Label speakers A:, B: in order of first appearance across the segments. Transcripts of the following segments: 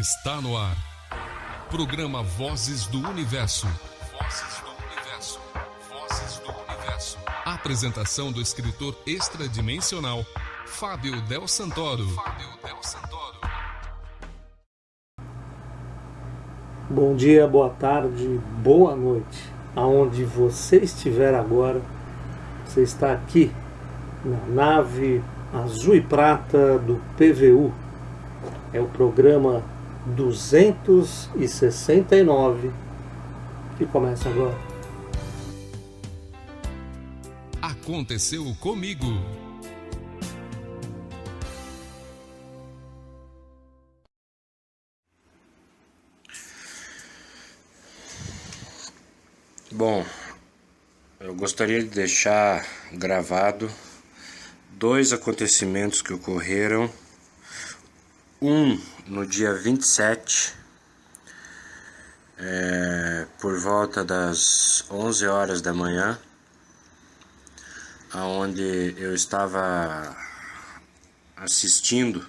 A: Está no ar. Programa Vozes do Universo. Vozes do Universo. Vozes do Universo. Apresentação do escritor extradimensional Fábio Del Santoro.
B: Bom dia, boa tarde, boa noite. Aonde você estiver agora, você está aqui na nave azul e prata do PVU. É o programa 269 que começa agora.
A: Aconteceu comigo.
C: Bom, eu gostaria de deixar gravado dois acontecimentos que ocorreram. Um no dia 27, por volta das 11 horas da manhã, onde eu estava assistindo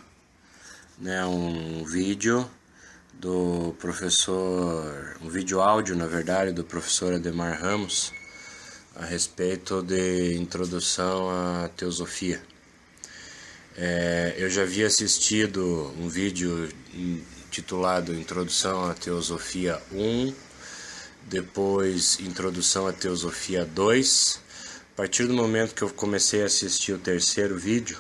C: um vídeo do professor, um vídeo áudio na verdade, do professor Ademar Ramos a respeito de introdução à teosofia. Eu já havia assistido um vídeo intitulado Introdução à Teosofia 1, depois Introdução à Teosofia 2. A partir do momento que eu comecei a assistir o terceiro vídeo,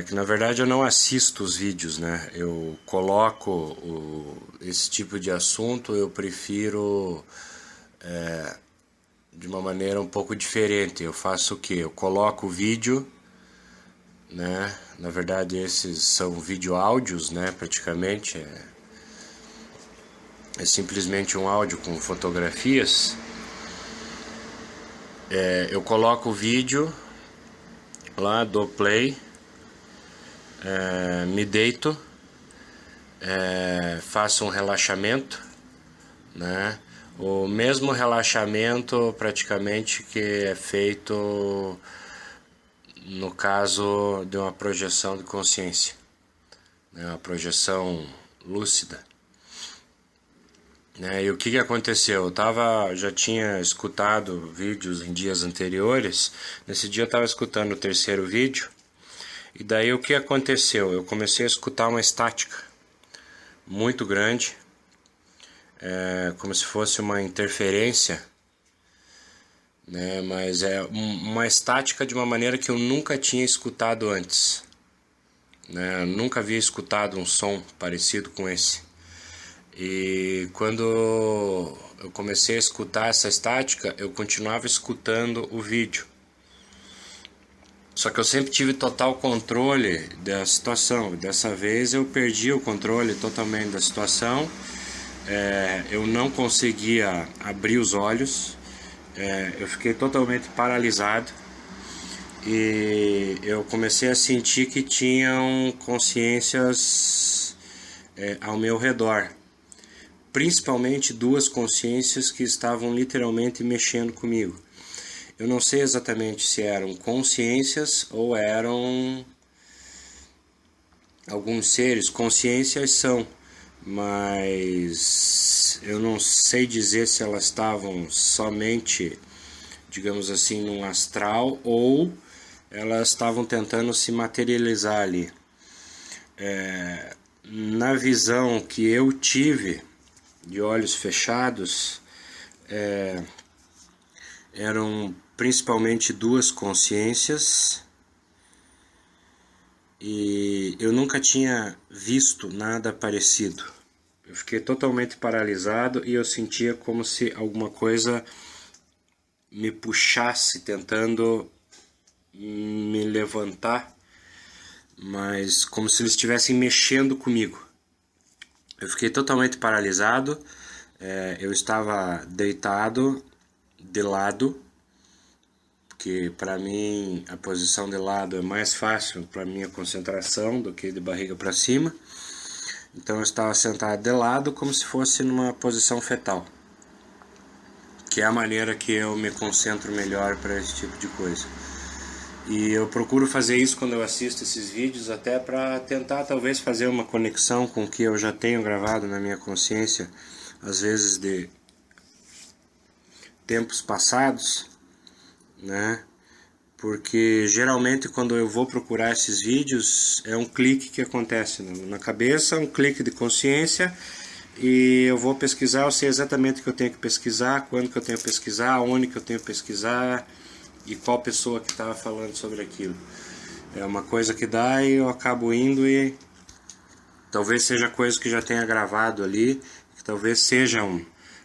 C: que na verdade eu não assisto os vídeos, eu coloco esse tipo de assunto, eu prefiro de uma maneira um pouco diferente. Eu faço o quê? Eu coloco o vídeo, na verdade esses são vídeo áudios, praticamente é simplesmente um áudio com fotografias. Eu coloco o vídeo lá, dou play, me deito, faço um relaxamento, o mesmo relaxamento praticamente que é feito no caso de uma projeção de consciência, uma projeção lúcida. E o que aconteceu? Eu já tinha escutado vídeos em dias anteriores. Nesse dia eu estava escutando o terceiro vídeo, e daí o que aconteceu? Eu comecei a escutar uma estática muito grande, como se fosse uma interferência, mas é uma estática de uma maneira que eu nunca tinha escutado antes, eu nunca havia escutado um som parecido com esse. E quando eu comecei a escutar essa estática, eu continuava escutando o vídeo, só que eu sempre tive total controle da situação. Dessa vez eu perdi o controle totalmente da situação. Eu não conseguia abrir os olhos, eu fiquei totalmente paralisado, e eu comecei a sentir que tinham consciências ao meu redor, principalmente duas consciências que estavam literalmente mexendo comigo. Eu não sei exatamente se eram consciências ou eram alguns seres. Consciências são, mas eu não sei dizer se elas estavam somente, digamos assim, num astral, ou elas estavam tentando se materializar ali. Na visão que eu tive, de olhos fechados, eram principalmente duas consciências, e eu nunca tinha visto nada parecido. Eu fiquei totalmente paralisado e eu sentia como se alguma coisa me puxasse, tentando me levantar, mas como se eles estivessem mexendo comigo. Eu fiquei totalmente paralisado, eu estava deitado de lado, porque para mim a posição de lado é mais fácil para minha concentração do que de barriga para cima. Então eu estava sentado de lado, como se fosse numa posição fetal, que é a maneira que eu me concentro melhor para esse tipo de coisa. E eu procuro fazer isso quando eu assisto esses vídeos, até para tentar talvez fazer uma conexão com o que eu já tenho gravado na minha consciência, às vezes de tempos passados, né? Porque geralmente quando eu vou procurar esses vídeos é um clique que acontece na cabeça, um clique de consciência, e eu vou pesquisar, eu sei exatamente o que eu tenho que pesquisar, quando que eu tenho que pesquisar, onde que eu tenho que pesquisar e qual pessoa que estava falando sobre aquilo. É uma coisa que dá e eu acabo indo, e talvez seja coisa que já tenha gravado ali, que talvez seja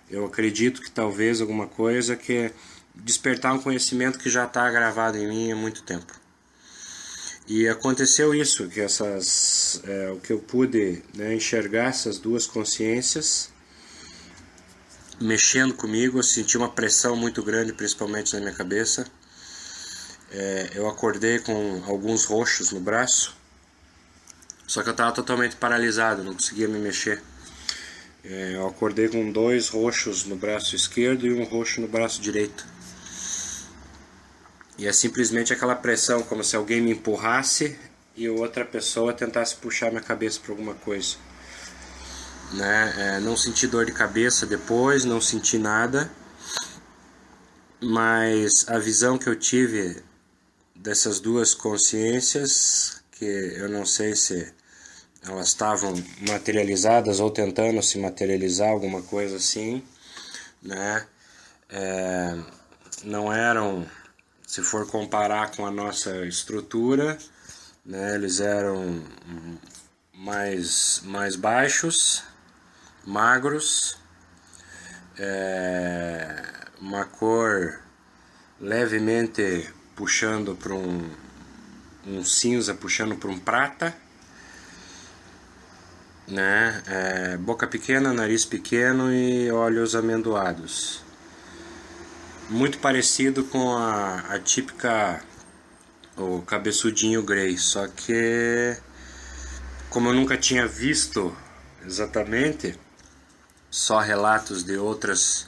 C: eu acredito que talvez alguma coisa que despertar um conhecimento que já está gravado em mim há muito tempo. E aconteceu isso, que o que eu pude, né, enxergar essas duas consciências mexendo comigo. Eu senti uma pressão muito grande, principalmente na minha cabeça. Eu acordei com alguns roxos no braço, só que eu estava totalmente paralisado, não conseguia me mexer. Eu acordei com 2 roxos no braço esquerdo e um roxo no braço direito. E é simplesmente aquela pressão, como se alguém me empurrasse e outra pessoa tentasse puxar minha cabeça para alguma coisa, né? Não senti dor de cabeça depois, não senti nada, mas a visão que eu tive dessas duas consciências, que eu não sei se elas estavam materializadas ou tentando se materializar, alguma coisa assim, né? Não eram, se for comparar com a nossa estrutura, né, eles eram mais baixos, magros, uma cor levemente puxando para um cinza, puxando para um prata, né? Boca pequena, nariz pequeno e olhos amendoados. Muito parecido com a típica, o cabeçudinho Grey, só que como eu nunca tinha visto exatamente, só relatos de outras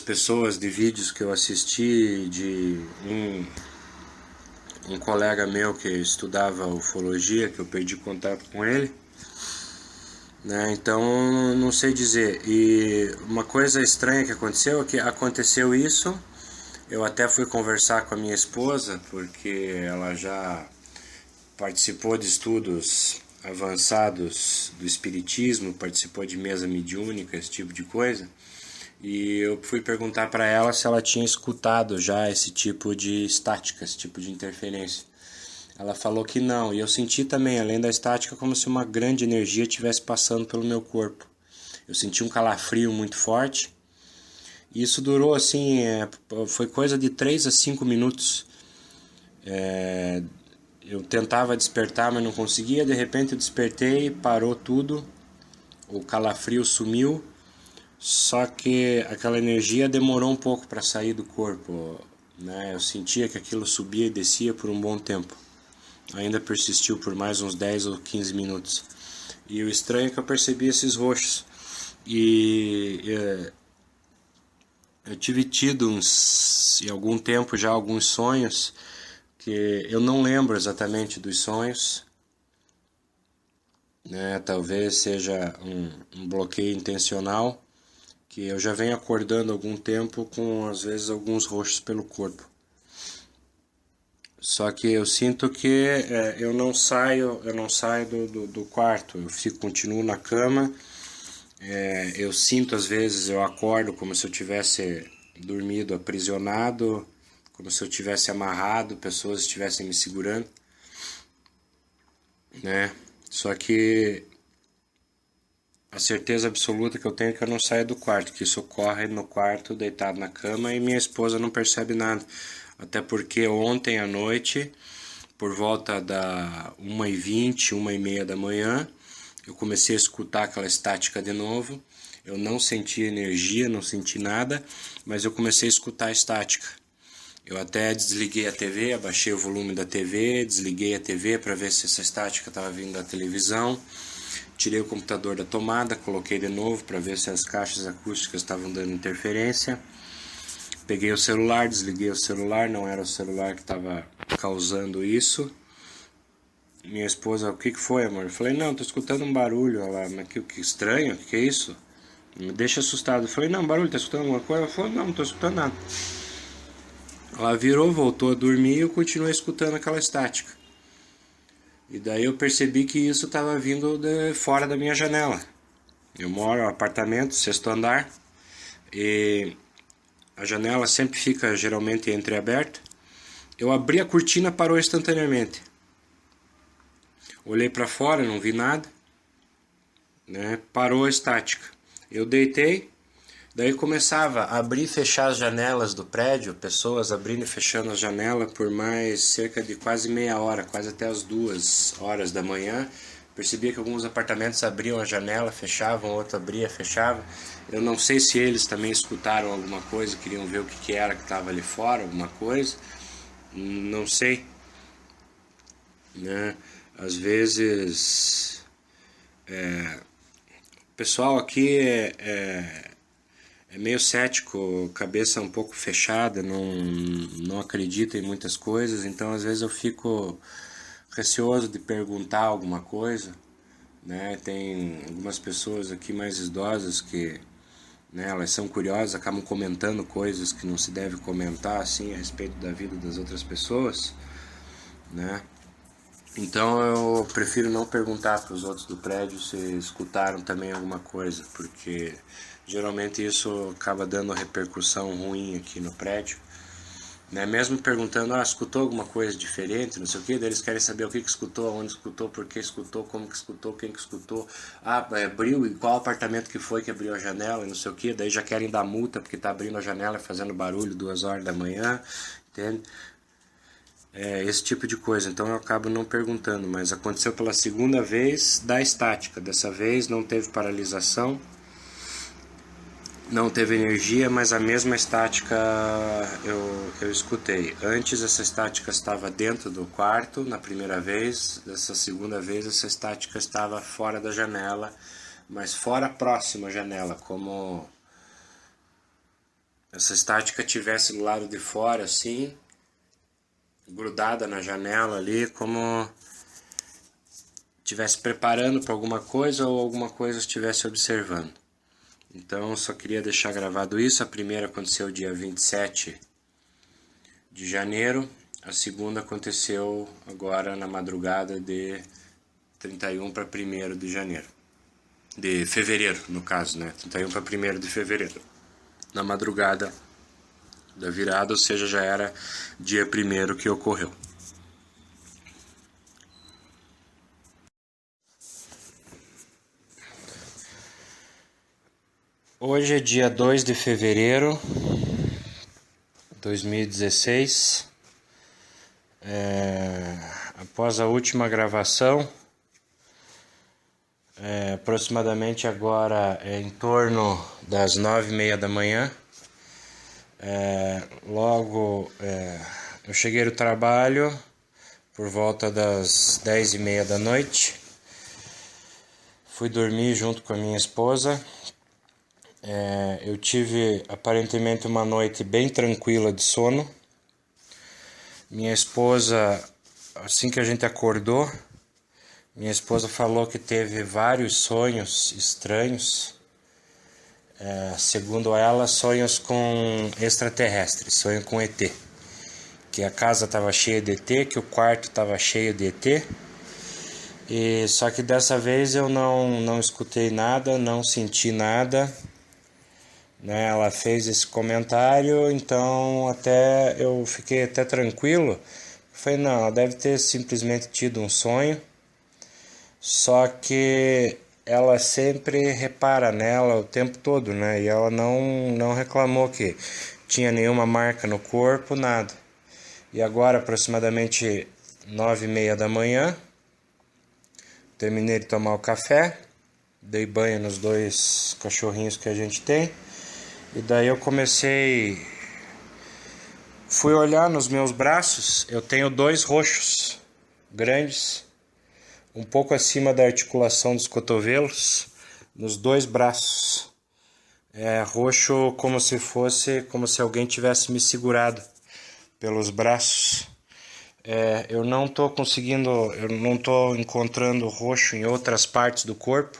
C: pessoas, de vídeos que eu assisti, de um colega meu que estudava ufologia, que eu perdi contato com ele, né? Então não sei dizer. E uma coisa estranha que aconteceu é que aconteceu isso. Eu até fui conversar com a minha esposa, porque ela já participou de estudos avançados do espiritismo, participou de mesa mediúnica, esse tipo de coisa. E eu fui perguntar para ela se ela tinha escutado já esse tipo de estática, esse tipo de interferência. Ela falou que não, e eu senti também, além da estática, como se uma grande energia estivesse passando pelo meu corpo. Eu senti um calafrio muito forte, e isso durou assim, foi coisa de 3 a 5 minutos. Eu tentava despertar, mas não conseguia, de repente eu despertei, parou tudo, o calafrio sumiu, só que aquela energia demorou um pouco para sair do corpo, né? Eu sentia que aquilo subia e descia por um bom tempo. Ainda persistiu por mais uns 10 ou 15 minutos. E o estranho é que eu percebi esses roxos. E eu tive tido em algum tempo já alguns sonhos, que eu não lembro exatamente dos sonhos, né? Talvez seja um bloqueio intencional, que eu já venho acordando há algum tempo com, às vezes, alguns roxos pelo corpo. Só que eu sinto que eu não saio do quarto, continuo na cama. Eu sinto, às vezes, eu acordo como se eu tivesse dormido aprisionado, como se eu tivesse amarrado, pessoas estivessem me segurando, né? Só que a certeza absoluta que eu tenho é que eu não saio do quarto, que isso ocorre no quarto, deitado na cama, e minha esposa não percebe nada. Até porque ontem à noite, por volta da 1h20, 1h30 da manhã, eu comecei a escutar aquela estática de novo. Eu não senti energia, não senti nada, mas eu comecei a escutar a estática. Eu até desliguei a TV, abaixei o volume da TV, desliguei a TV para ver se essa estática estava vindo da televisão. Tirei o computador da tomada, coloquei de novo para ver se as caixas acústicas estavam dando interferência. peguei o celular, desliguei o celular, não era o celular que estava causando isso. Minha esposa, o que foi, amor? Eu falei, não, tô escutando um barulho. Ela, mas que estranho, o que é isso? Me deixa assustado. Eu falei, não, barulho, tá escutando alguma coisa? Ela falou, não, não tô escutando nada. Ela virou, voltou a dormir e eu continuei escutando aquela estática. E daí eu percebi que isso estava vindo de fora da minha janela. Eu moro no apartamento, 6º andar, e a janela sempre fica geralmente entreaberta. Eu abri a cortina, parou instantaneamente. Olhei para fora, não vi nada, né? Parou a estática. Eu deitei, daí começava a abrir e fechar as janelas do prédio, pessoas abrindo e fechando a janela por mais cerca de quase meia hora, quase até as 2 horas da manhã. Percebia que alguns apartamentos abriam a janela, fechavam, outro abria, fechava. Eu não sei se eles também escutaram alguma coisa, queriam ver o que era que estava ali fora, alguma coisa. Não sei, né? Às vezes o pessoal aqui é meio cético, cabeça um pouco fechada, não acredita em muitas coisas, então às vezes eu fico receoso de perguntar alguma coisa, né? Tem algumas pessoas aqui mais idosas que, né, elas são curiosas, acabam comentando coisas que não se deve comentar assim a respeito da vida das outras pessoas, né? Então eu prefiro não perguntar para os outros do prédio se escutaram também alguma coisa, porque geralmente isso acaba dando repercussão ruim aqui no prédio, né? Mesmo perguntando, escutou alguma coisa diferente, não sei o que, daí eles querem saber o que escutou, onde escutou, por que escutou, como que escutou, quem que escutou, abriu e qual apartamento que foi que abriu a janela, não sei o que, daí já querem dar multa porque tá abrindo a janela e fazendo barulho 2 horas da manhã, entende? Esse tipo de coisa, então eu acabo não perguntando, mas aconteceu pela 2ª vez da estática. Dessa vez não teve paralisação, não teve energia, mas a mesma estática eu escutei. Antes essa estática estava dentro do quarto, na primeira vez. Dessa 2ª vez essa estática estava fora da janela, mas fora próxima à janela, como essa estática tivesse do lado de fora assim, grudada na janela ali, como estivesse preparando para alguma coisa ou alguma coisa estivesse observando. Então só queria deixar gravado isso. A primeira aconteceu dia 27 de janeiro, a segunda aconteceu agora na madrugada de 31 para 1º de janeiro. De fevereiro, no caso, né? 31 para 1º de fevereiro. Na madrugada da virada, ou seja, já era dia 1º que ocorreu. Hoje é dia 2 de fevereiro de 2016. Após a última gravação, aproximadamente agora em torno das 9h30 da manhã. Eu cheguei no trabalho por volta das 10h30 da noite. Fui dormir junto com a minha esposa. Eu tive aparentemente uma noite bem tranquila de sono. Minha esposa, assim que a gente acordou, minha esposa falou que teve vários sonhos estranhos. Segundo ela, sonhos com extraterrestres, sonho com ET. Que a casa estava cheia de ET, que o quarto estava cheio de ET. Só que dessa vez eu não escutei nada, não senti nada, né? Ela fez esse comentário, então eu fiquei até tranquilo. Falei, não, ela deve ter simplesmente tido um sonho. Só que ela sempre repara nela o tempo todo, né? E ela não reclamou que tinha nenhuma marca no corpo, nada. E agora, aproximadamente 9h30 da manhã, terminei de tomar o café, dei banho nos 2 cachorrinhos que a gente tem, e daí eu fui olhar nos meus braços. Eu tenho 2 roxos grandes, um pouco acima da articulação dos cotovelos, nos 2 braços. É roxo como se alguém tivesse me segurado pelos braços. Eu não estou encontrando roxo em outras partes do corpo,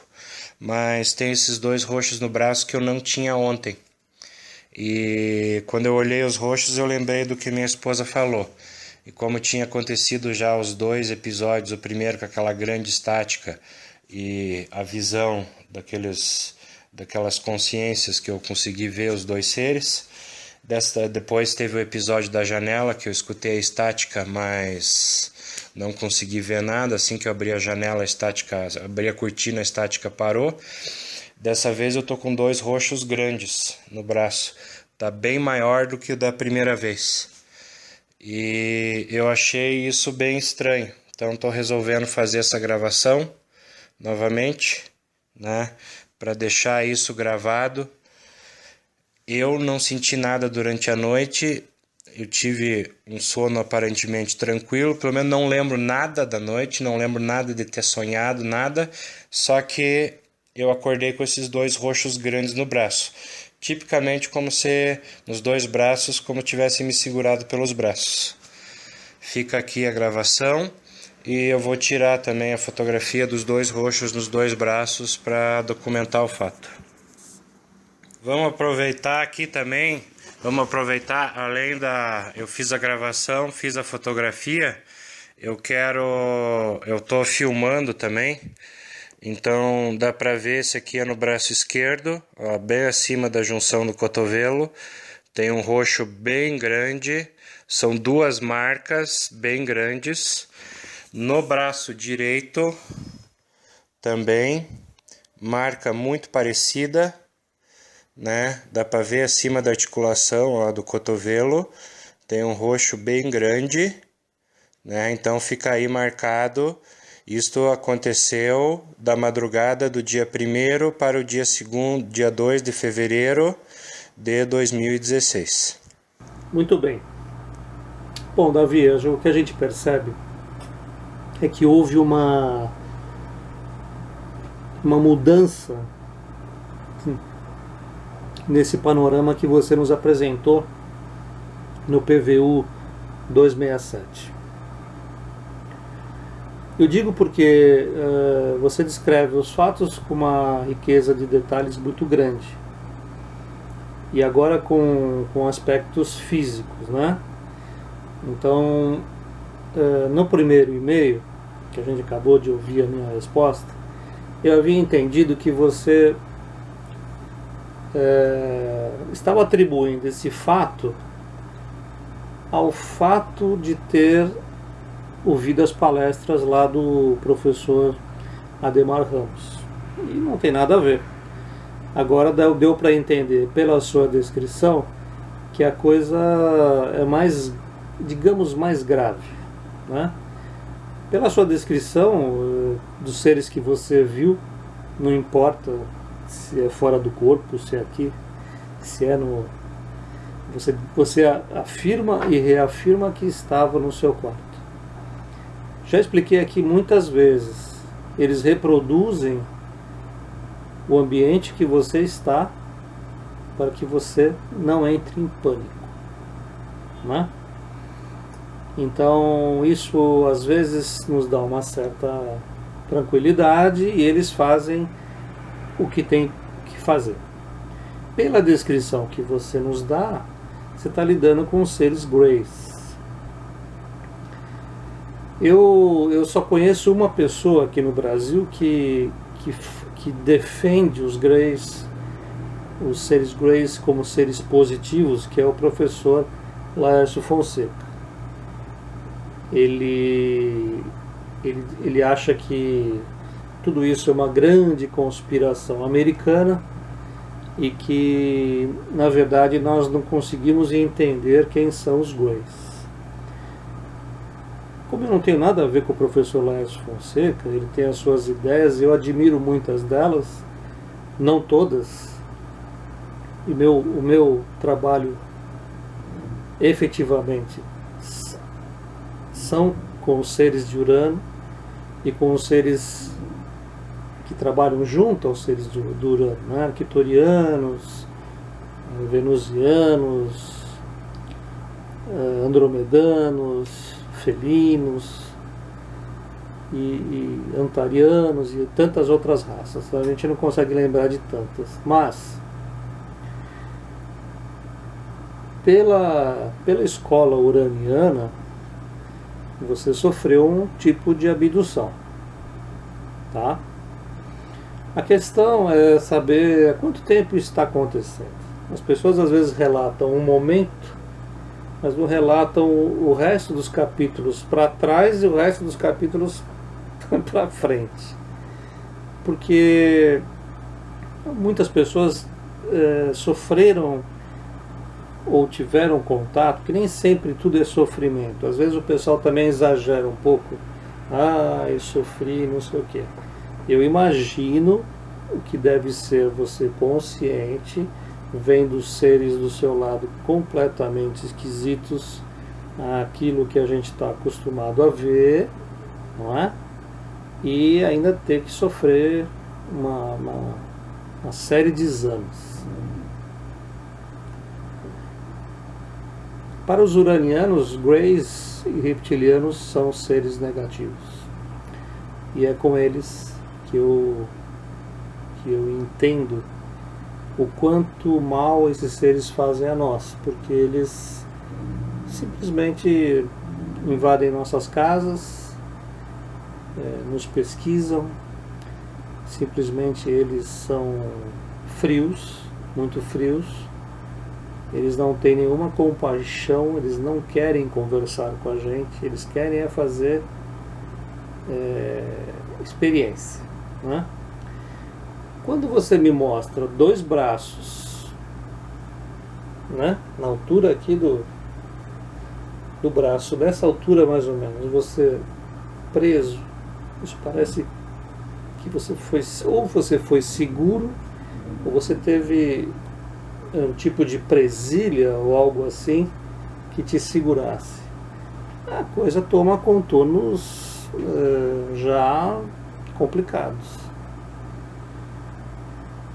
C: mas tem esses 2 roxos no braço que eu não tinha ontem. E quando eu olhei os roxos, eu lembrei do que minha esposa falou. E como tinha acontecido já os 2 episódios, o primeiro com aquela grande estática e a visão daquelas consciências que eu consegui ver os 2 seres. Depois teve o episódio da janela, que eu escutei a estática, mas não consegui ver nada. Assim que eu abri a janela, abri a cortina, a estática parou. Dessa vez eu tô com 2 roxos grandes no braço. Tá bem maior do que o da primeira vez. E eu achei isso bem estranho. Então estou resolvendo fazer essa gravação novamente, né, para deixar isso gravado. Eu não senti nada durante a noite, eu tive um sono aparentemente tranquilo, pelo menos não lembro nada da noite, não lembro nada de ter sonhado, nada, só que eu acordei com esses 2 roxos grandes no braço, tipicamente como se nos 2 braços, como tivessem me segurado pelos braços. Fica aqui a gravação e eu vou tirar também a fotografia dos 2 roxos nos 2 braços para documentar o fato. Vamos aproveitar aqui também, eu fiz a gravação, fiz a fotografia, eu tô filmando também, então dá para ver, esse aqui é no braço esquerdo, ó, bem acima da junção do cotovelo, tem um roxo bem grande, são 2 marcas bem grandes. No braço direito também, marca muito parecida, né? Dá para ver acima da articulação, ó, do cotovelo, tem um roxo bem grande, né? Então fica aí marcado. Isto aconteceu da madrugada do dia 1º para o dia 2 de fevereiro de 2016.
B: Muito bem. Bom, Davi, o que a gente percebe é que houve uma mudança nesse panorama que você nos apresentou no PVU 267. Eu digo porque você descreve os fatos com uma riqueza de detalhes muito grande. E agora com aspectos físicos, né? Então, no primeiro e-mail, que a gente acabou de ouvir a minha resposta, eu havia entendido que você estava atribuindo esse fato ao fato de ter ouvido as palestras lá do professor Ademar Ramos. E não tem nada a ver. Agora deu para entender pela sua descrição que a coisa é mais, digamos, mais grave, né? Pela sua descrição dos seres que você viu, não importa se é fora do corpo, se é aqui, se é no... Você afirma e reafirma que estava no seu quarto. Já expliquei aqui muitas vezes, eles reproduzem o ambiente que você está para que você não entre em pânico, né? Então isso às vezes nos dá uma certa tranquilidade e eles fazem o que tem que fazer. Pela descrição que você nos dá, você está lidando com os seres Greys. Eu só conheço uma pessoa aqui no Brasil que defende os Greys, os seres Greys como seres positivos, que é o professor Laércio Fonseca. Ele acha que tudo isso é uma grande conspiração americana e que, na verdade, nós não conseguimos entender quem são os Greys. Como eu não tenho nada a ver com o professor Laércio Fonseca, ele tem as suas ideias, eu admiro muitas delas, não todas, e o meu trabalho efetivamente são com os seres de Urano e com os seres que trabalham junto aos seres do Urano, né? Arcturianos, venusianos, andromedanos, felinos e antarianos e tantas outras raças. A gente não consegue lembrar de tantas, mas pela escola uraniana você sofreu um tipo de abdução, tá? A questão é saber há quanto tempo isso está acontecendo. As pessoas às vezes relatam um momento, mas não relatam o resto dos capítulos para trás e o resto dos capítulos para frente. Porque muitas pessoas sofreram ou tiveram contato, que nem sempre tudo é sofrimento. Às vezes o pessoal também exagera um pouco. Ah, eu sofri, não sei o quê. Eu imagino o que deve ser você consciente, vendo seres do seu lado completamente esquisitos àquilo que a gente está acostumado a ver, não é? E ainda ter que sofrer uma série de exames. Para os uranianos, greys e reptilianos são seres negativos. E é com eles que eu entendo o quanto mal esses seres fazem a nós, porque eles simplesmente invadem nossas casas, nos pesquisam, simplesmente eles são frios, muito frios, eles não têm nenhuma compaixão, eles não querem conversar com a gente, eles querem fazer experiência, né? Quando você me mostra 2 braços, né, na altura aqui do braço, dessa altura mais ou menos, você preso, isso parece que você foi seguro, ou você teve um tipo de presilha ou algo assim que te segurasse. A coisa toma contornos já complicados.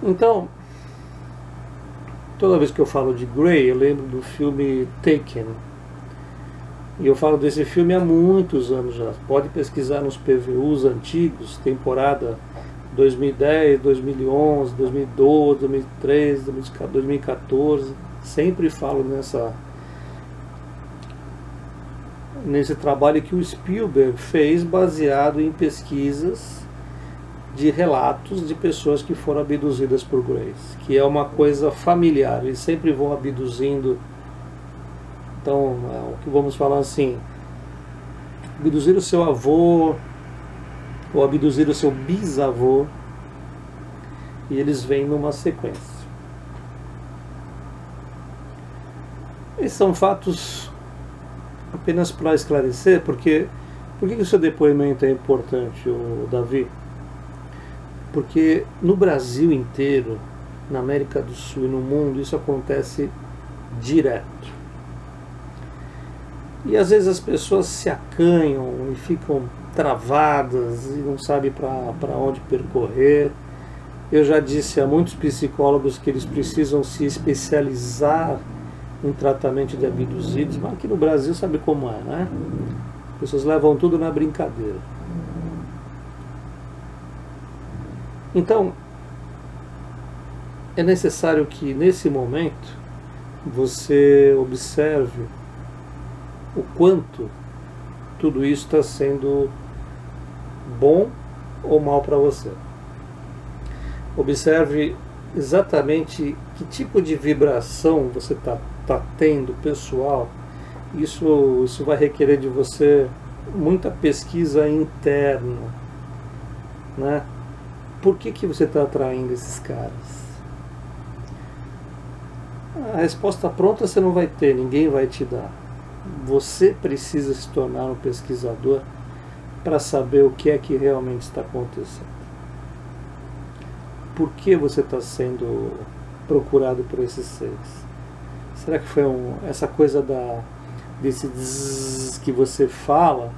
B: Então, toda vez que eu falo de Grey, eu lembro do filme Taken. E eu falo desse filme há muitos anos já. Pode pesquisar nos PVUs antigos, temporada 2010, 2011, 2012, 2013, 2014. Sempre falo nesse trabalho que o Spielberg fez baseado em pesquisas de relatos de pessoas que foram abduzidas por Greys, que é uma coisa familiar, eles sempre vão abduzindo. Então, o que vamos falar assim, abduzir o seu avô, ou abduzir o seu bisavô, e eles vêm numa sequência. Esses são fatos apenas para esclarecer, porque por que o seu depoimento é importante, Davi? Porque no Brasil inteiro, na América do Sul e no mundo, isso acontece direto. E às vezes as pessoas se acanham e ficam travadas e não sabem para onde percorrer. Eu já disse a muitos psicólogos que eles precisam se especializar em tratamento de abduzidos, mas aqui no Brasil sabe como é, né? As pessoas levam tudo na brincadeira. Então, é necessário que nesse momento você observe o quanto tudo isso está sendo bom ou mal para você. Observe exatamente que tipo de vibração você está tendo pessoal. Isso vai requerer de você muita pesquisa interna, né? Por que você está atraindo esses caras? A resposta pronta você não vai ter, ninguém vai te dar. Você precisa se tornar um pesquisador para saber o que é que realmente está acontecendo. Por que você está sendo procurado por esses seres? Será que foi essa coisa desse zzz que você fala?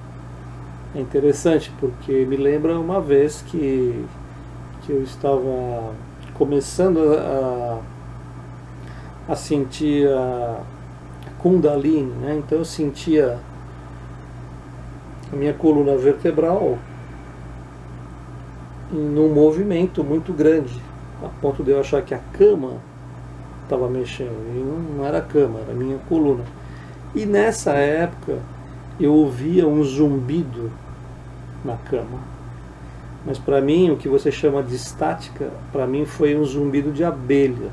B: É interessante porque me lembra uma vez que que eu estava começando a sentir a Kundalini, né? Então eu sentia a minha coluna vertebral num movimento muito grande, a ponto de eu achar que a cama estava mexendo, e não era a cama, era a minha coluna. E nessa época eu ouvia um zumbido na cama. Mas para mim, o que você chama de estática, para mim foi um zumbido de abelha.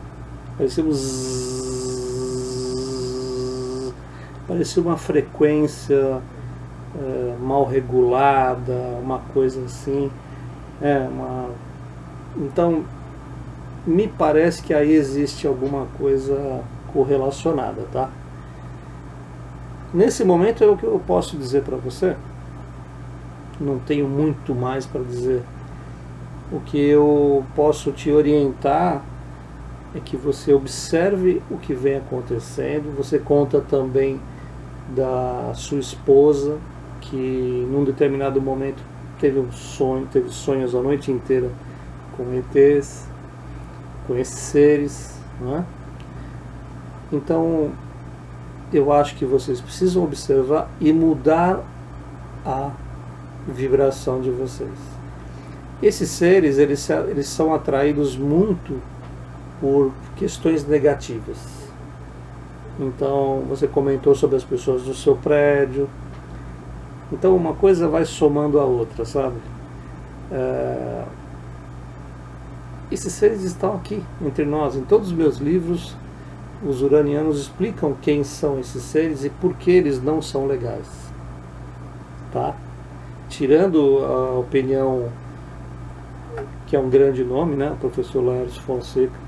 B: Parecia um zzz, parecia uma frequência mal regulada, uma coisa assim. Então, me parece que aí existe alguma coisa correlacionada, tá? Nesse momento é o que eu posso dizer para você. Não tenho muito mais para dizer. O que eu posso te orientar é que você observe o que vem acontecendo. Você conta também da sua esposa, que num determinado momento teve sonhos a noite inteira com ETs, com esses seres, não é? Então, eu acho que vocês precisam observar e mudar a vibração de vocês. Esses seres, eles são atraídos muito por questões negativas. Então, você comentou sobre as pessoas do seu prédio. Então, uma coisa vai somando a outra, sabe? Esses seres estão aqui, entre nós. Em todos os meus livros, os uranianos explicam quem são esses seres e por que eles não são legais. Tá? Tirando a opinião, que é um grande nome, né? O professor Laércio Fonseca,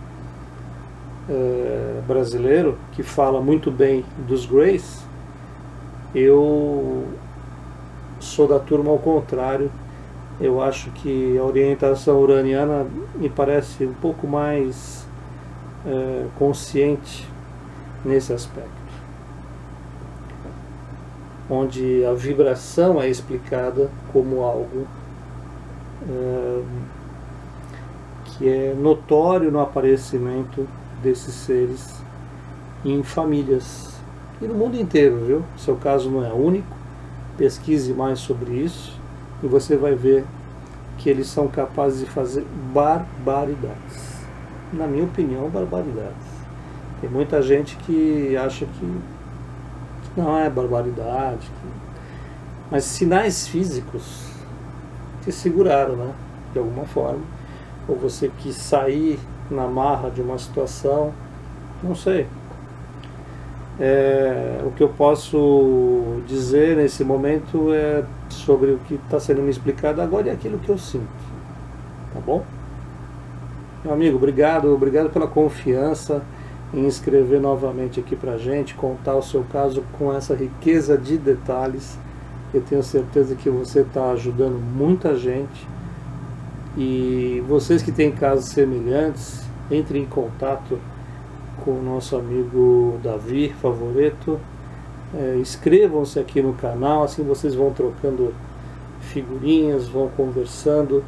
B: brasileiro, que fala muito bem dos Greys, eu sou da turma ao contrário. Eu acho que a orientação uraniana me parece um pouco mais consciente nesse aspecto, onde a vibração é explicada como algo que é notório no aparecimento desses seres em famílias e no mundo inteiro, viu? Seu caso não é único. Pesquise mais sobre isso e você vai ver que eles são capazes de fazer barbaridades. Na minha opinião, barbaridades. Tem muita gente que acha que não é barbaridade, mas sinais físicos te seguraram, né? De alguma forma. Ou você quis sair na marra de uma situação, não sei. O que eu posso dizer nesse momento é sobre o que está sendo me explicado agora e aquilo que eu sinto. Tá bom? Meu amigo, obrigado pela confiança em escrever novamente aqui pra gente, contar o seu caso com essa riqueza de detalhes. Eu tenho certeza que você está ajudando muita gente. E vocês que têm casos semelhantes, entrem em contato com o nosso amigo Davi Favoreto. Inscrevam-se aqui no canal, assim vocês vão trocando figurinhas, vão conversando,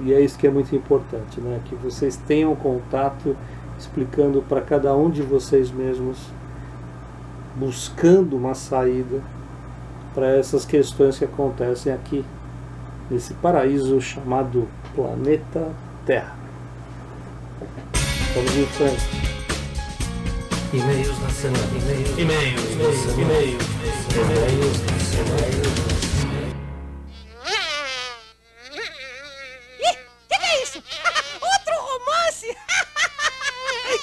B: e é isso que é muito importante, né? Que vocês tenham contato, explicando para cada um de vocês mesmos, buscando uma saída para essas questões que acontecem aqui nesse paraíso chamado planeta Terra. Vamos em frente. E-mails na semana. E-mails na semana.
D: Ih, que é isso? Outro romance?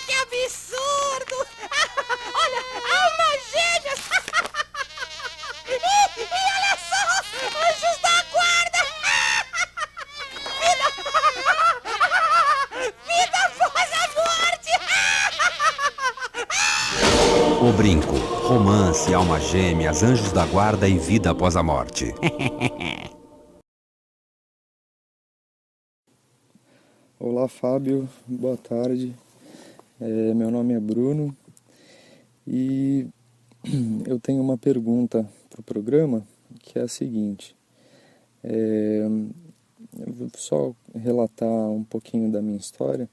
D: Que absurdo! Olha, almas gêmeas! E olha só, anjos da guarda! Vida após a morte!
E: O Brinco, romance, almas gêmeas, anjos da guarda e vida após a morte.
F: Olá, Fábio, boa tarde. Meu nome é Bruno e eu tenho uma pergunta para o programa, que é a seguinte. eu vou só relatar um pouquinho da minha história.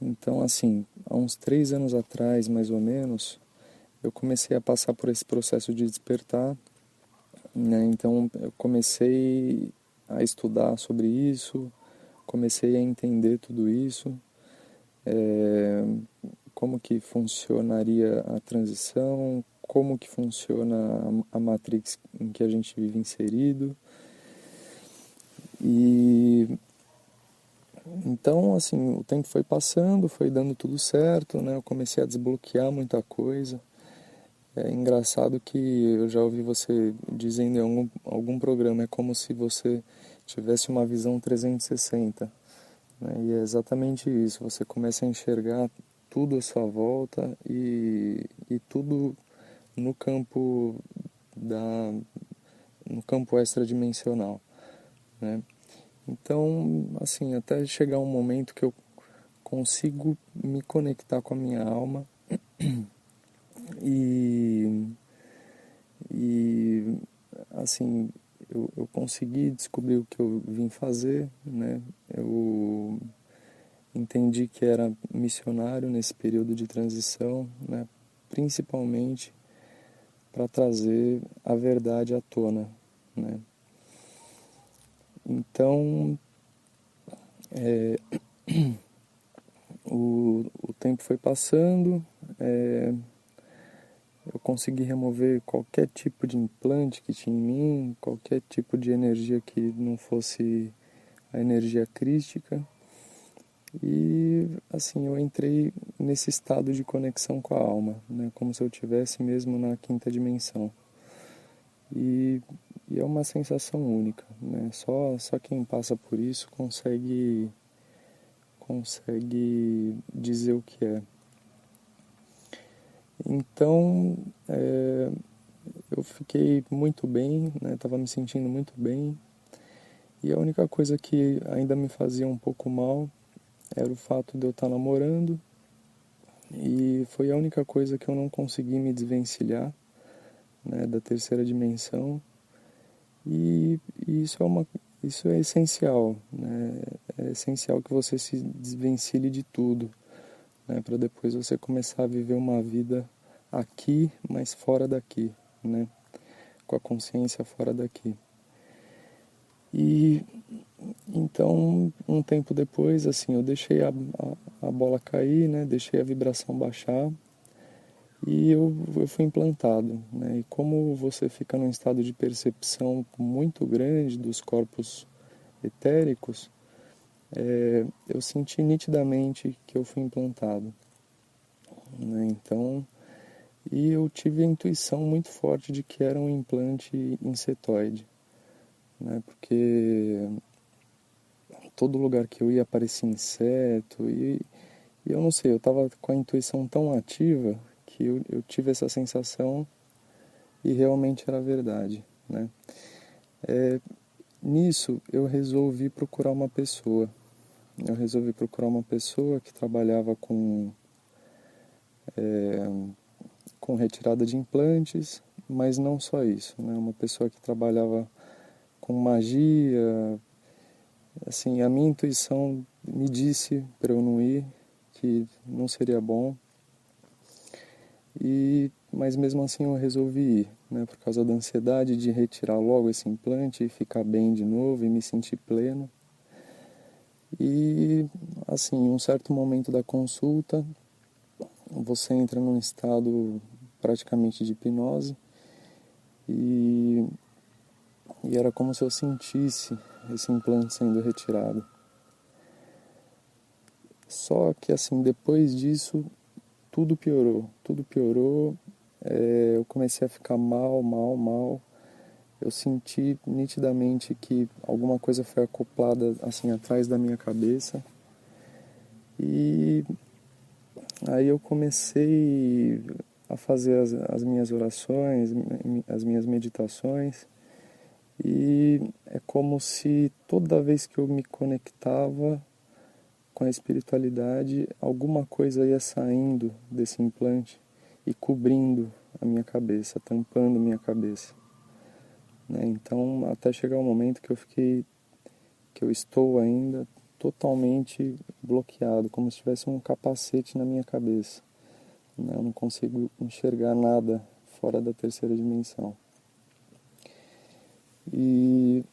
F: Então, assim, há uns 3 anos atrás, mais ou menos, eu comecei a passar por esse processo de despertar, né? Então, eu comecei a estudar sobre isso, comecei a entender tudo isso, como que funcionaria a transição, como que funciona a Matrix em que a gente vive inserido. E então, assim, o tempo foi passando, foi dando tudo certo, né? Eu comecei a desbloquear muita coisa. É engraçado que eu já ouvi você dizendo em algum programa, é como se você tivesse uma visão 360, né? E é exatamente isso, você começa a enxergar tudo à sua volta e tudo no campo no campo extradimensional, né? Então, assim, até chegar um momento que eu consigo me conectar com a minha alma e, e assim, eu consegui descobrir o que eu vim fazer, né? Eu entendi que era missionário nesse período de transição, né? Principalmente para trazer a verdade à tona, né? Então, o tempo foi passando, eu consegui remover qualquer tipo de implante que tinha em mim, qualquer tipo de energia que não fosse a energia crística. E assim, eu entrei nesse estado de conexão com a alma, né? Como se eu estivesse mesmo na quinta dimensão. E é uma sensação única, né? Só quem passa por isso consegue dizer o que é. Então, eu fiquei muito bem, né? Tava me sentindo muito bem. E a única coisa que ainda me fazia um pouco mal era o fato de eu estar namorando. E foi a única coisa que eu não consegui me desvencilhar, né, da terceira dimensão. E isso é essencial, né? É essencial que você se desvencilhe de tudo, né, para depois você começar a viver uma vida aqui, mas fora daqui, né? Com a consciência fora daqui. E então, um tempo depois, assim, eu deixei a bola cair, né? Deixei a vibração baixar e eu fui implantado, né? E como você fica num estado de percepção muito grande dos corpos etéricos, eu senti nitidamente que eu fui implantado, né? Então, e eu tive a intuição muito forte de que era um implante insetoide, né? Porque todo lugar que eu ia aparecia inseto e eu não sei, eu estava com a intuição tão ativa que eu tive essa sensação e realmente era verdade, né? Nisso eu resolvi procurar uma pessoa. Eu resolvi procurar uma pessoa que trabalhava com retirada de implantes, mas não só isso, né? Uma pessoa que trabalhava com magia. Assim, a minha intuição me disse para eu não ir, que não seria bom. Mas mesmo assim eu resolvi ir, né? Por causa da ansiedade de retirar logo esse implante e ficar bem de novo e me sentir pleno. E assim, em um certo momento da consulta, você entra num estado praticamente de hipnose e era como se eu sentisse esse implante sendo retirado. Só que assim, depois disso, tudo piorou. Eu comecei a ficar mal. Eu senti nitidamente que alguma coisa foi acoplada assim atrás da minha cabeça. E aí eu comecei a fazer as minhas orações, as minhas meditações. E é como se toda vez que eu me conectava com a espiritualidade, alguma coisa ia saindo desse implante e cobrindo a minha cabeça, tampando minha cabeça, né? Então, até chegar o momento que eu fiquei que eu estou ainda totalmente bloqueado, como se tivesse um capacete na minha cabeça. Eu não consigo enxergar nada fora da terceira dimensão. E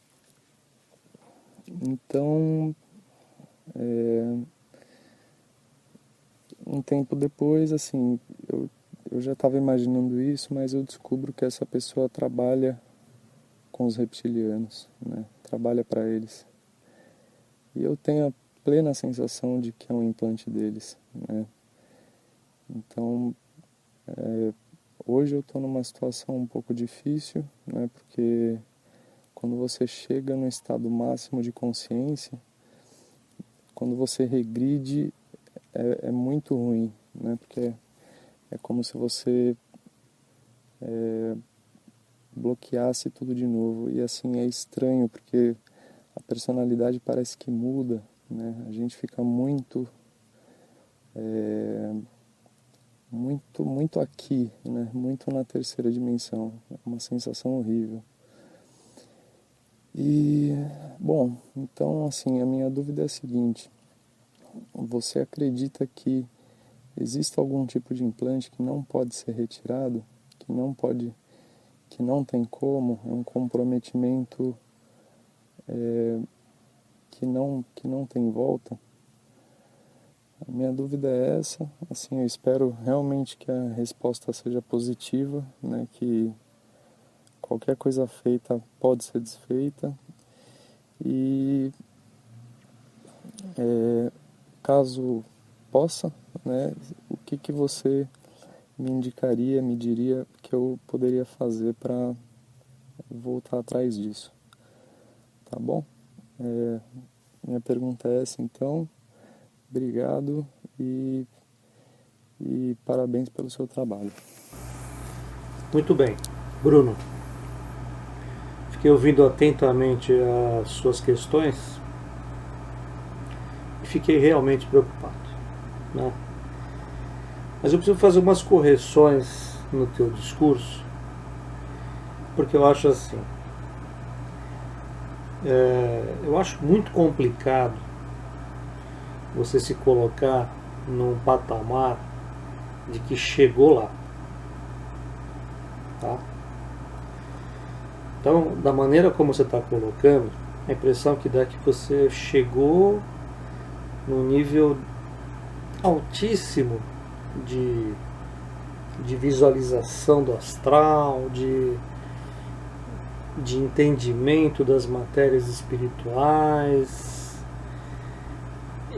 F: então, um tempo depois, assim, eu já estava imaginando isso, mas eu descubro que essa pessoa trabalha com os reptilianos, né? Trabalha para eles. E eu tenho a plena sensação de que é um implante deles, né? Então, hoje eu estou numa situação um pouco difícil, né? Porque quando você chega no estado máximo de consciência, quando você regride, é muito ruim, né? Porque é como se você bloqueasse tudo de novo. E assim, é estranho, porque a personalidade parece que muda, né? A gente fica muito aqui, né? Muito na terceira dimensão. É uma sensação horrível. E, bom, então, assim, a minha dúvida é a seguinte: você acredita que existe algum tipo de implante que não pode ser retirado, que não tem como, é um comprometimento que não tem volta? A minha dúvida é essa. Assim, eu espero realmente que a resposta seja positiva, né? Que qualquer coisa feita pode ser desfeita. E caso possa, né, o que você me indicaria, me diria que eu poderia fazer para voltar atrás disso? Tá bom? Minha pergunta é essa, então. Obrigado e parabéns pelo seu trabalho.
B: Muito bem. Bruno, fiquei ouvindo atentamente as suas questões e fiquei realmente preocupado, né? Mas eu preciso fazer umas correções no teu discurso, porque eu acho assim, eu acho muito complicado você se colocar num patamar de que chegou lá, tá? Então, da maneira como você está colocando, a impressão que dá é que você chegou num nível altíssimo de visualização do astral, de entendimento das matérias espirituais.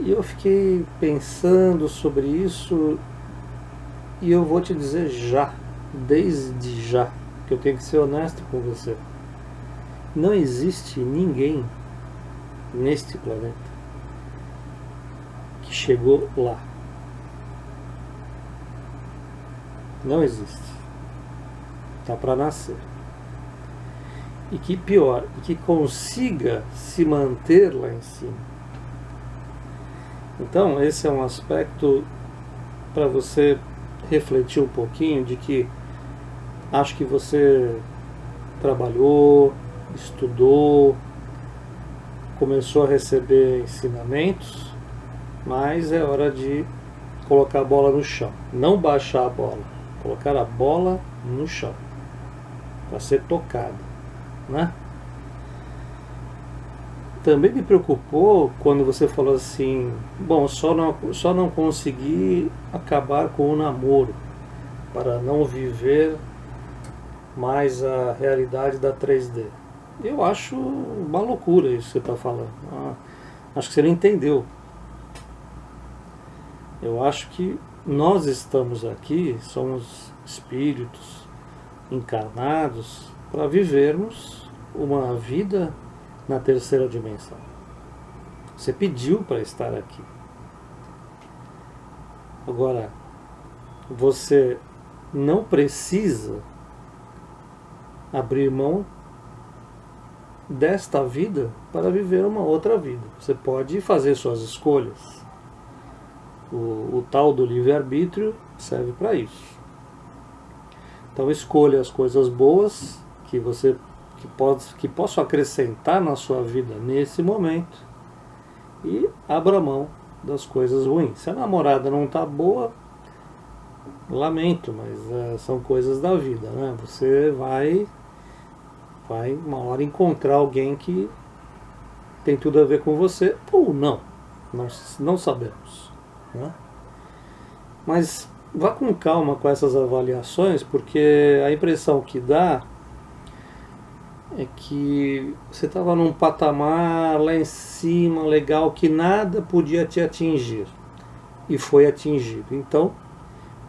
B: E eu fiquei pensando sobre isso, e eu vou te dizer desde já, que eu tenho que ser honesto com você. Não existe ninguém neste planeta que chegou lá. Não existe. Está para nascer. E que pior, que consiga se manter lá em cima. Então, esse é um aspecto para você refletir um pouquinho, de que acho que você trabalhou, estudou, começou a receber ensinamentos, mas é hora de colocar a bola no chão. Não baixar a bola, colocar a bola no chão para ser tocada, né? Também me preocupou quando você falou assim, bom, só não consegui acabar com o namoro para não viver mais a realidade da 3D. Eu acho uma loucura isso que você está falando. Acho que você não entendeu. Eu acho que nós estamos aqui, somos espíritos encarnados para vivermos uma vida na terceira dimensão. Você pediu para estar aqui. Agora, você não precisa abrir mão desta vida para viver uma outra vida. Você pode fazer suas escolhas. O tal do livre-arbítrio serve para isso. Então escolha as coisas boas que que posso acrescentar na sua vida nesse momento, e abra mão das coisas ruins. Se a namorada não está boa, lamento, mas são coisas da vida, né? Você vai uma hora encontrar alguém que tem tudo a ver com você, ou não sabemos, né? Mas vá com calma com essas avaliações, porque a impressão que dá é que você estava num patamar lá em cima, legal, que nada podia te atingir, e foi atingido. Então,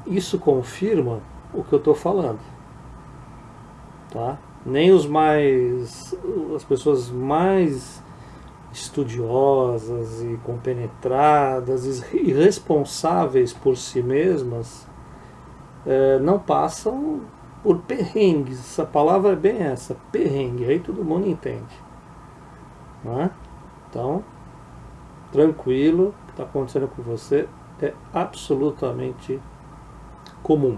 B: isso confirma o que eu estou falando, tá? Nem as pessoas mais estudiosas e compenetradas e responsáveis por si mesmas não passam por perrengues. Essa palavra é bem essa, perrengue, aí todo mundo entende, né? Então, tranquilo, o que está acontecendo com você é absolutamente comum.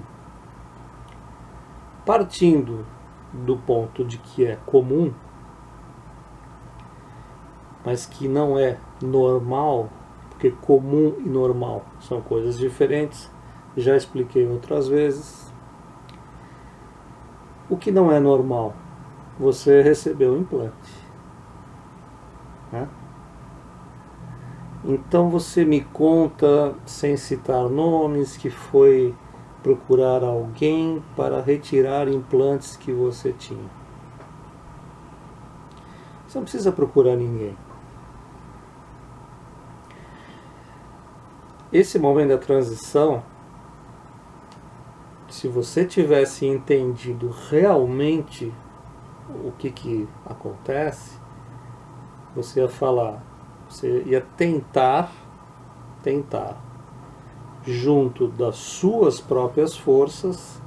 B: Partindo do ponto de que é comum, mas que não é normal, porque comum e normal são coisas diferentes, já expliquei outras vezes. O que não é normal? Você recebeu um implante, né? Então você me conta, sem citar nomes, que foi procurar alguém para retirar implantes que você tinha. Você não precisa procurar ninguém. Esse momento da transição, se você tivesse entendido realmente o que acontece, você ia falar, você ia tentar, junto das suas próprias forças,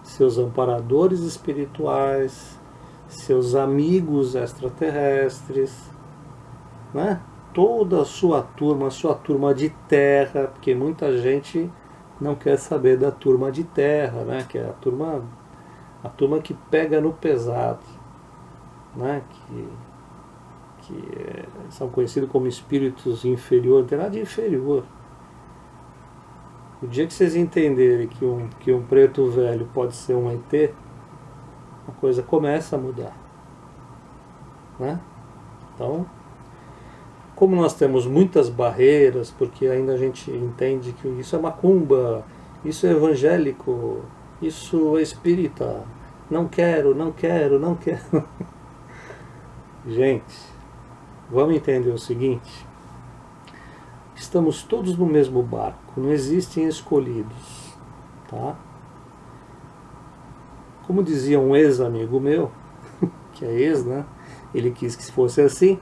B: seus amparadores espirituais, seus amigos extraterrestres, né? Toda a sua turma de terra, porque muita gente não quer saber da turma de terra, né? Que é a turma que pega no pesado, né? Que são conhecidos como espíritos inferiores, não tem nada de inferior. O dia que vocês entenderem que um preto velho pode ser um ET, a coisa começa a mudar, né? Então, como nós temos muitas barreiras, porque ainda a gente entende que isso é macumba, isso é evangélico, isso é espírita, não quero. Gente, vamos entender o seguinte: estamos todos no mesmo barco, não existem escolhidos, tá? Como dizia um ex-amigo meu, que é ex, né? Ele quis que fosse assim: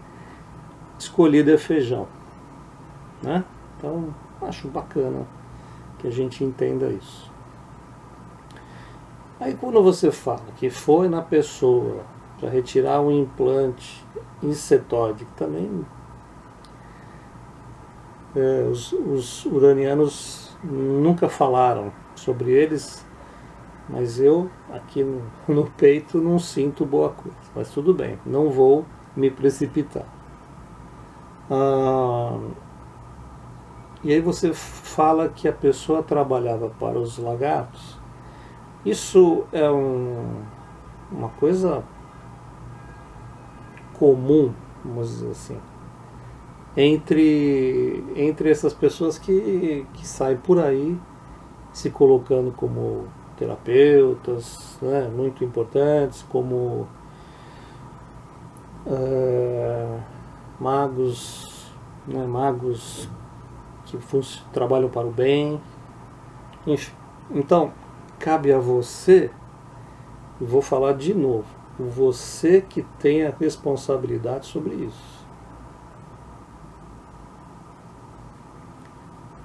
B: escolhido é feijão, né? Então, acho bacana que a gente entenda isso. Aí quando você fala que foi na pessoa para retirar um implante insetóide, que também os uranianos nunca falaram sobre eles, mas eu aqui no peito não sinto boa coisa, mas tudo bem, não vou me precipitar. E aí você fala que a pessoa trabalhava para os lagartos. Isso é uma coisa comum, vamos dizer assim, entre essas pessoas que saem por aí se colocando como terapeutas, né, muito importantes, como magos, né, magos que trabalham para o bem, enfim. Então, cabe a você, e vou falar de novo, você que tem a responsabilidade sobre isso.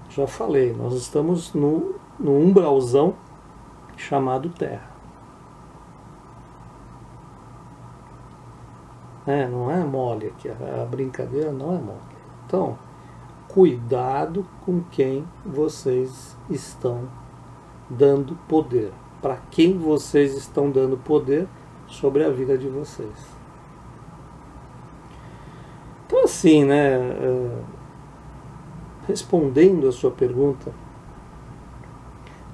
B: Já falei, nós estamos no umbralzão chamado Terra. Não é mole aqui, a brincadeira não é mole. Então, cuidado com quem vocês estão dando poder. Para quem vocês estão dando poder sobre a vida de vocês. Então assim, né, respondendo a sua pergunta,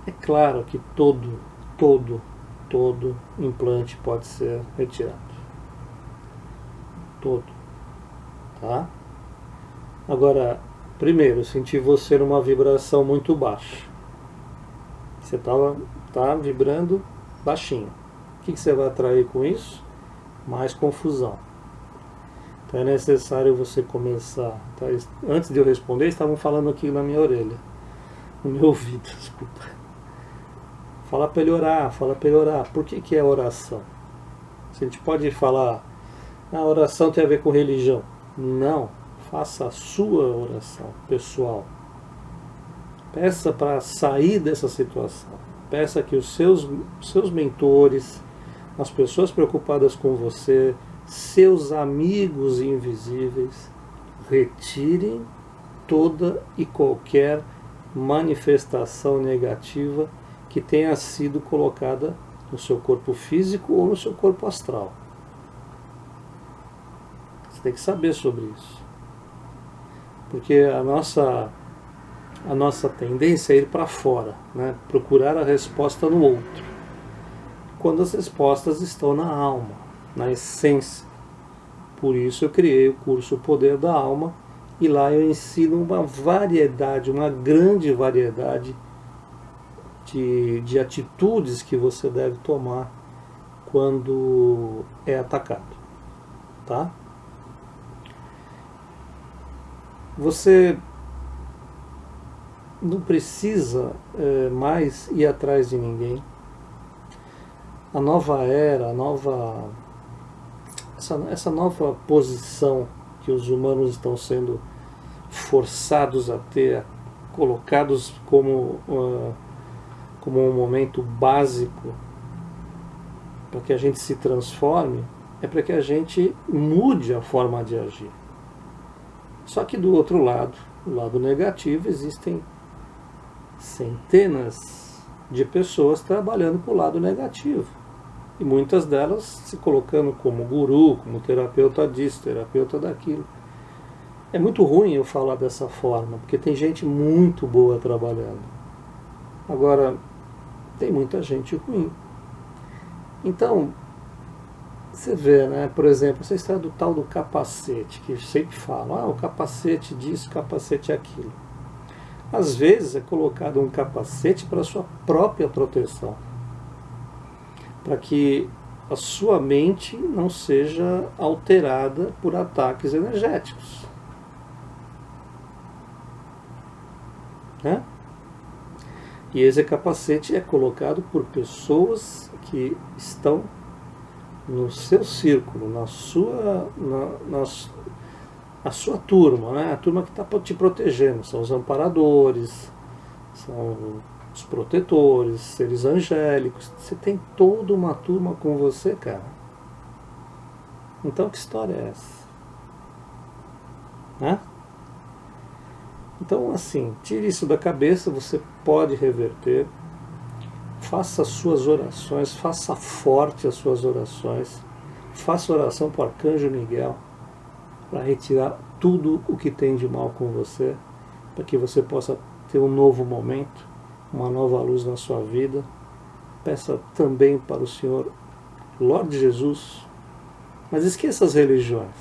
B: é claro que todo implante pode ser retirado. Todo. Tá? Agora, primeiro, eu senti você numa vibração muito baixa. Você tá vibrando baixinho. O que você vai atrair com isso? Mais confusão. Então é necessário você começar. Tá? Antes de eu responder, estavam falando aqui na minha orelha. No meu ouvido, desculpa. Fala para ele orar, fala para ele orar. Por que é oração? A gente pode falar, a oração tem a ver com religião. Não, faça a sua oração pessoal. Peça para sair dessa situação. Peça que os seus mentores, as pessoas preocupadas com você, seus amigos invisíveis, retirem toda e qualquer manifestação negativa que tenha sido colocada no seu corpo físico ou no seu corpo astral. Você tem que saber sobre isso. Porque a nossa tendência é ir para fora, né? Procurar a resposta no outro. Quando as respostas estão na alma, na essência. Por isso eu criei o curso O Poder da Alma, e lá eu ensino uma grande variedade de atitudes que você deve tomar quando é atacado, tá? Você não precisa mais ir atrás de ninguém. A nova era, essa nova posição que os humanos estão sendo forçados a ter, colocados como um momento básico para que a gente se transforme, é para que a gente mude a forma de agir. Só que do outro lado, o lado negativo, existem centenas de pessoas trabalhando para o lado negativo. E muitas delas se colocando como guru, como terapeuta disso, terapeuta daquilo. É muito ruim eu falar dessa forma, porque tem gente muito boa trabalhando. Agora, tem muita gente ruim. Então, você vê, né? Por exemplo, essa história do tal do capacete, que sempre falam, o capacete disso, capacete aquilo. Às vezes é colocado um capacete para a sua própria proteção, para que a sua mente não seja alterada por ataques energéticos. Né? E esse capacete é colocado por pessoas que estão no seu círculo, na sua turma, né? A turma que está te protegendo. São os amparadores, são os protetores, seres angélicos. Você tem toda uma turma com você, cara. Então que história é essa? Né? Então, assim, tire isso da cabeça, você pode reverter. Faça as suas orações, faça forte as suas orações. Faça oração para o Arcanjo Miguel, para retirar tudo o que tem de mal com você, para que você possa ter um novo momento, uma nova luz na sua vida. Peça também para o Senhor, Lorde Jesus, mas esqueça as religiões.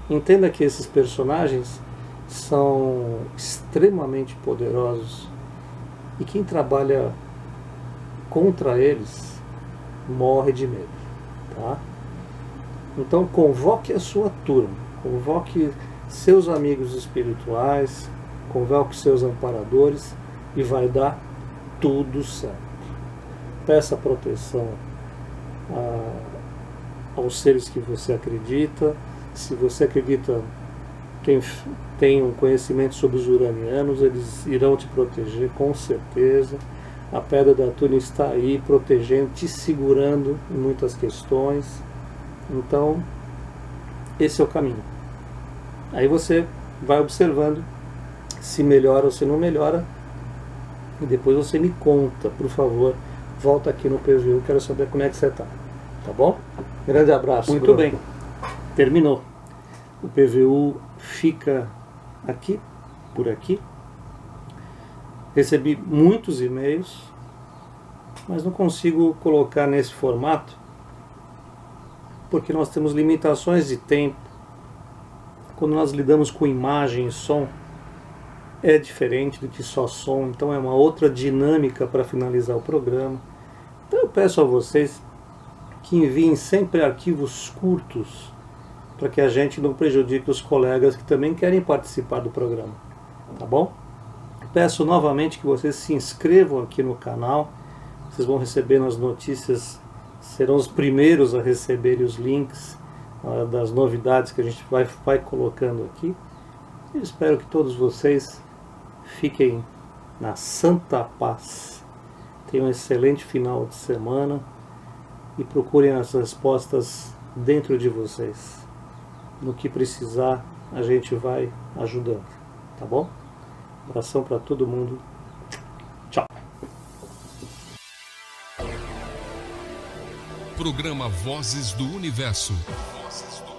B: Entenda que esses personagens são extremamente poderosos e quem trabalha contra eles morre de medo, tá? Então convoque a sua turma, convoque seus amigos espirituais, convoque seus amparadores e vai dar tudo certo. Peça proteção aos seres que você acredita. Se você acredita, tem um conhecimento sobre os uranianos, eles irão te proteger com certeza. A Pedra da Túnia está aí protegendo, te segurando em muitas questões. Então, esse é o caminho. Aí você vai observando se melhora ou se não melhora. E depois você me conta, por favor. Volta aqui no PVU, quero saber como é que você está. Tá bom? Grande abraço. Muito
G: Bruno.
B: bem. Terminou. O PVU fica aqui, por aqui. Recebi muitos e-mails, mas não consigo colocar nesse formato porque nós temos limitações de tempo. Quando nós lidamos com imagem e som, é diferente do que só som, então é uma outra dinâmica para finalizar o programa. Então eu peço a vocês que enviem sempre arquivos curtos, para que a gente não prejudique os colegas que também querem participar do programa, tá bom? Peço novamente que vocês se inscrevam aqui no canal, vocês vão receber as notícias, serão os primeiros a receberem os links das novidades que a gente vai colocando aqui. Eu espero que todos vocês fiquem na santa paz, tenham um excelente final de semana e procurem as respostas dentro de vocês. No que precisar, a gente vai ajudando, tá bom? Abração para todo mundo. Tchau.
A: Programa Vozes do Universo. Vozes do